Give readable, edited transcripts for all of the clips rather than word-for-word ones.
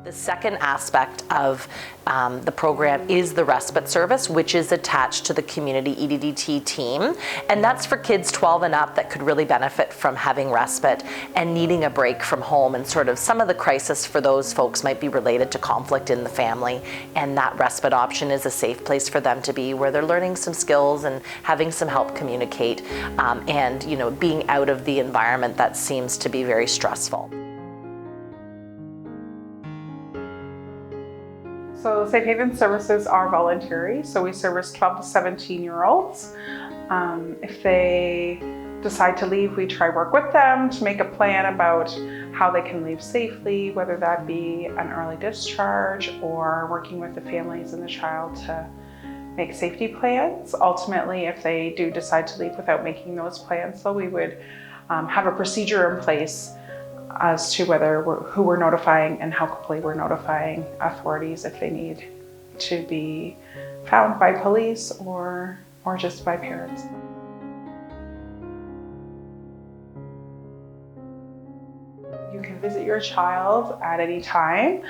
The second aspect of the program is the respite service, which is attached to the community EDDT team. And that's for kids 12 and up that could really benefit from having respite and needing a break from home. And sort of some of the crisis for those folks might be related to conflict in the family. And that respite option is a safe place for them to be, where they're learning some skills and having some help communicate and, you know, being out of the environment that seems to be very stressful. So Safe Haven services are voluntary, so we service 12 to 17-year-olds. If they decide to leave, we try work with them to make a plan about how they can leave safely, whether that be an early discharge or working with the families and the child to make safety plans. Ultimately, if they do decide to leave without making those plans, so we would have a procedure in place as to who we're notifying and how quickly we're notifying authorities if they need to be found by police or just by parents. You can visit your child at any time.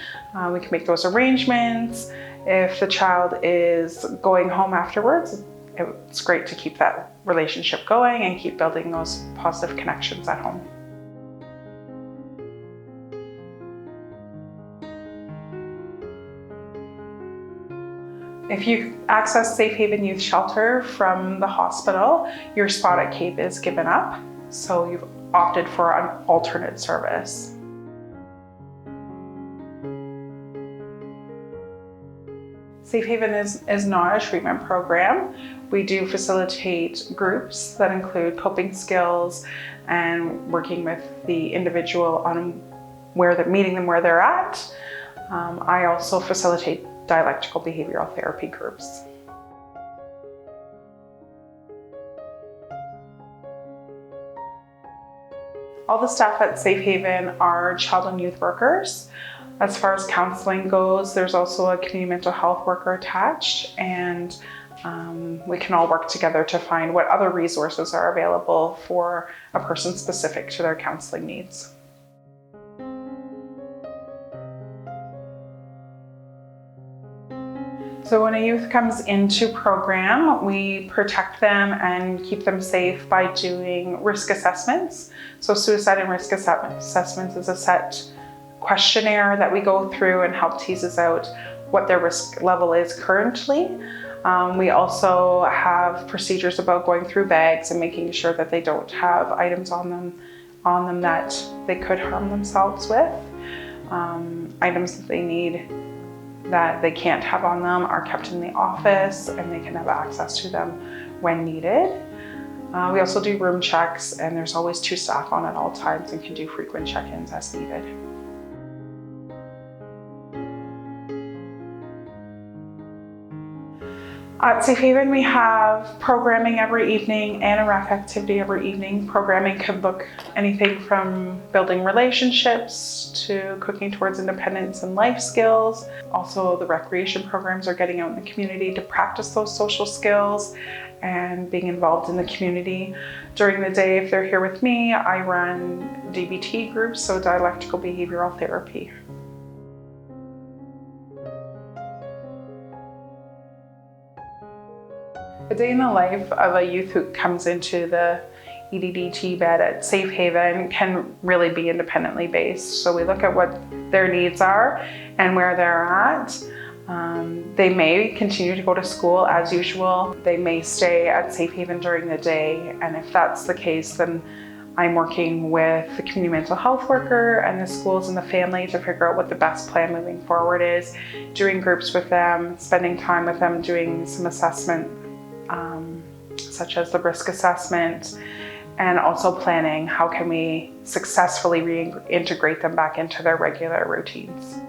We can make those arrangements. If the child is going home afterwards, it's great to keep that relationship going and keep building those positive connections at home. If you access Safe Haven Youth Shelter from the hospital, your spot at CAIP is given up, so you've opted for an alternate service. Safe Haven is not a treatment program. We do facilitate groups that include coping skills and working with the individual on meeting them where they're at. I also facilitate dialectical behavioral therapy groups. All the staff at Safe Haven are child and youth workers. As far as counseling goes, there's also a community mental health worker attached, and we can all work together to find what other resources are available for a person specific to their counseling needs. So when a youth comes into program, we protect them and keep them safe by doing risk assessments. So suicide and risk assessments is a set questionnaire that we go through and help teases out what their risk level is currently. We also have procedures about going through bags and making sure that they don't have items on them that they could harm themselves with. Items that they need that they can't have on them are kept in the office, and they can have access to them when needed. We also do room checks, and there's always 2 staff on at all times and can do frequent check-ins as needed. At Safe Haven, we have programming every evening and a rec activity every evening. Programming can look anything from building relationships to cooking towards independence and life skills. Also, the recreation programs are getting out in the community to practice those social skills and being involved in the community. During the day, if they're here with me, I run DBT groups, so dialectical behavioral therapy. A day in the life of a youth who comes into the EDDT bed at Safe Haven can really be independently based. So we look at what their needs are and where they're at. They may continue to go to school as usual. They may stay at Safe Haven during the day. And if that's the case, then I'm working with the community mental health worker and the schools and the family to figure out what the best plan moving forward is, doing groups with them, spending time with them, doing some assessment such as the risk assessment, and also planning how can we successfully reintegrate them back into their regular routines.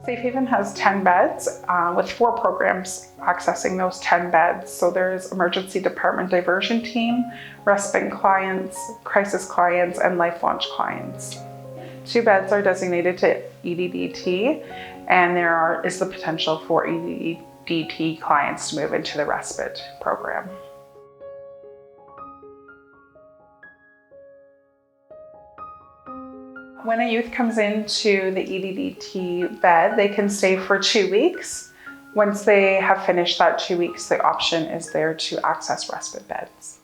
Safe Haven has 10 beds with 4 programs accessing those 10 beds. So there's emergency department diversion team, respite clients, crisis clients, and life launch clients. 2 beds are designated to EDDT, and there is the potential for EDDT clients to move into the respite program. When a youth comes into the EDDT bed, they can stay for 2 weeks. Once they have finished that 2 weeks, the option is there to access respite beds.